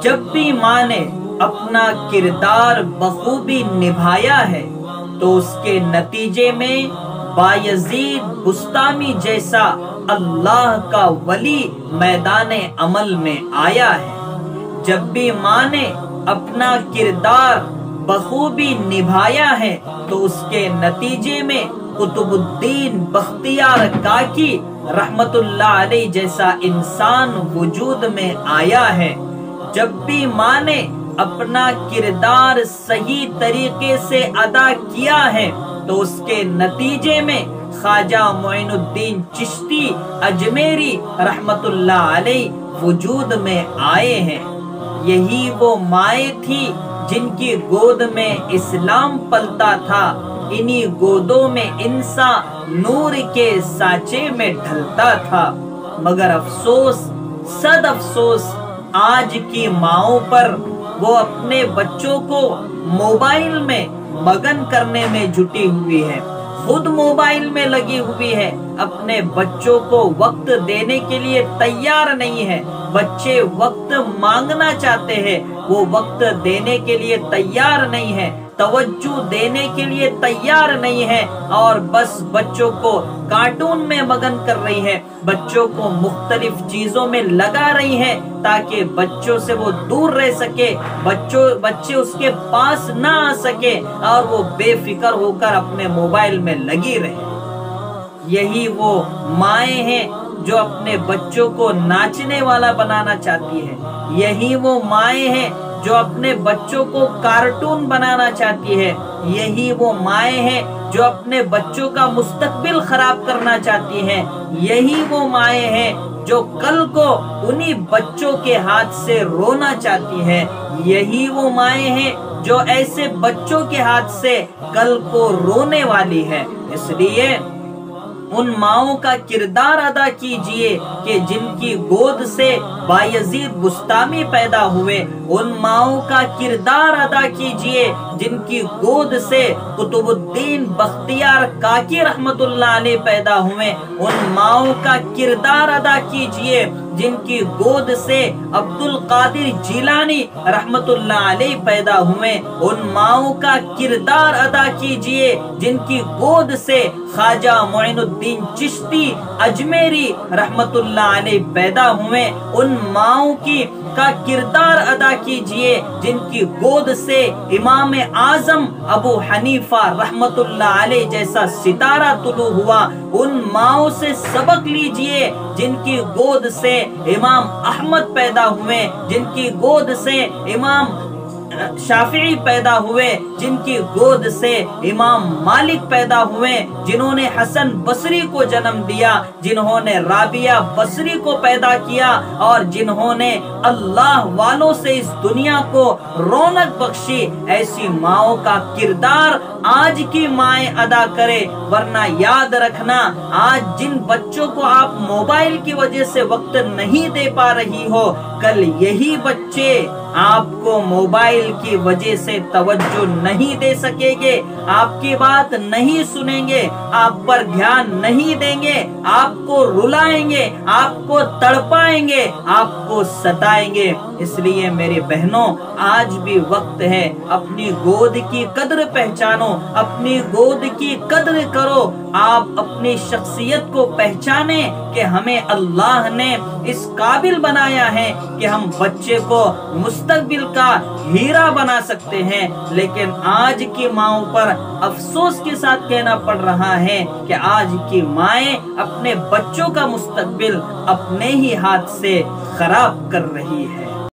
جب بھی ماں نے اپنا کردار بخوبی نبھایا ہے تو اس کے نتیجے میں بایزید بستامی جیسا اللہ کا ولی میدان عمل میں آیا ہے۔ جب بھی ماں نے اپنا کردار بخوبی نبھایا ہے تو اس کے نتیجے میں قطب الدین بختیار کاکی رحمت اللہ علیہ جیسا انسان وجود میں آیا ہے۔ جب بھی ماں نے اپنا کردار صحیح طریقے سے ادا کیا ہے تو اس کے نتیجے میں خواجہ معین الدین چشتی اجمیری رحمت اللہ علیہ وجود میں آئے ہیں۔ یہی وہ مائیں تھی جن کی گود میں اسلام پلتا تھا، انہی گودوں میں انسان نور کے سانچے میں ڈھلتا تھا۔ مگر افسوس، صد افسوس آج کی ماؤں پر، وہ اپنے بچوں کو موبائل میں مگن کرنے میں جٹی ہوئی ہے، خود موبائل میں لگی ہوئی ہے، اپنے بچوں کو وقت دینے کے لیے تیار نہیں ہے۔ بچے وقت مانگنا چاہتے ہیں، وہ وقت دینے کے لیے تیار نہیں ہے، توجہ دینے کے لیے تیار نہیں ہے، اور بس بچوں کو کارٹون میں مگن کر رہی ہے، بچوں کو مختلف چیزوں میں لگا رہی ہے تاکہ بچوں سے وہ دور رہ سکے، بچے اس کے پاس نہ آ سکے اور وہ بے فکر ہو کر اپنے موبائل میں لگی رہے۔ یہی وہ مائیں ہیں جو اپنے بچوں کو ناچنے والا بنانا چاہتی ہے، یہی وہ مائیں ہیں جو اپنے بچوں کو کارٹون بنانا چاہتی ہے، یہی وہ مائیں ہیں جو اپنے بچوں کا مستقبل خراب کرنا چاہتی ہیں، یہی وہ مائیں ہیں جو کل کو انہی بچوں کے ہاتھ سے رونا چاہتی ہیں، یہی وہ مائیں ہیں جو ایسے بچوں کے ہاتھ سے کل کو رونے والی ہے۔ اس لیے ان ماؤں کا کردار ادا کیجئے کہ جن کی گود سے بایزید بستامی پیدا ہوئے، ان ماؤں کا کردار ادا کیجئے جن کی گود سے قطب الدین بختیار کاکی رحمت اللہ علیہ پیدا ہوئے، ان ماؤں کا کردار ادا کیجئے جن کی گود سے عبد القادر جیلانی رحمت اللہ علیہ پیدا ہوئے، ان ماؤں کا کردار ادا کیجئے جن کی گود سے خواجہ معین الدین چشتی اجمیری رحمت اللہ علیہ پیدا ہوئے، ان ماؤں کا کردار ادا کیجئے جن کی گود سے امام اعظم ابو حنیفہ رحمت اللہ علیہ جیسا ستارہ طلوع ہوا، ان ماؤں سے سبق لیجئے جن کی گود سے امام احمد پیدا ہوئے، جن کی گود سے امام شافعی پیدا ہوئے، جن کی گود سے امام مالک پیدا ہوئے، جنہوں نے حسن بصری کو جنم دیا، جنہوں نے رابعہ بصری کو پیدا کیا، اور جنہوں نے اللہ والوں سے اس دنیا کو رونق بخشی۔ ایسی ماؤں کا کردار آج کی مائیں ادا کرے، ورنہ یاد رکھنا آج جن بچوں کو آپ موبائل کی وجہ سے وقت نہیں دے پا رہی ہو، کل یہی بچے آپ کو موبائل کی وجہ سے توجہ نہیں دے سکیں گے، آپ کی بات نہیں سنیں گے، آپ پر دھیان نہیں دیں گے، آپ کو رلائیں گے، آپ کو تڑپائیں گے، آپ کو ستائیں گے۔ اس لیے میری بہنوں، آج بھی وقت ہے، اپنی گود کی قدر پہچانو، اپنی گود کی قدر کرو، آپ اپنی شخصیت کو پہچانیں کہ ہمیں اللہ نے اس قابل بنایا ہے کہ ہم بچے کو مستقبل کا ہیرا بنا سکتے ہیں، لیکن آج کی ماؤں پر افسوس کے ساتھ کہنا پڑ رہا ہے کہ آج کی مائیں اپنے بچوں کا مستقبل اپنے ہی ہاتھ سے خراب کر رہی ہے۔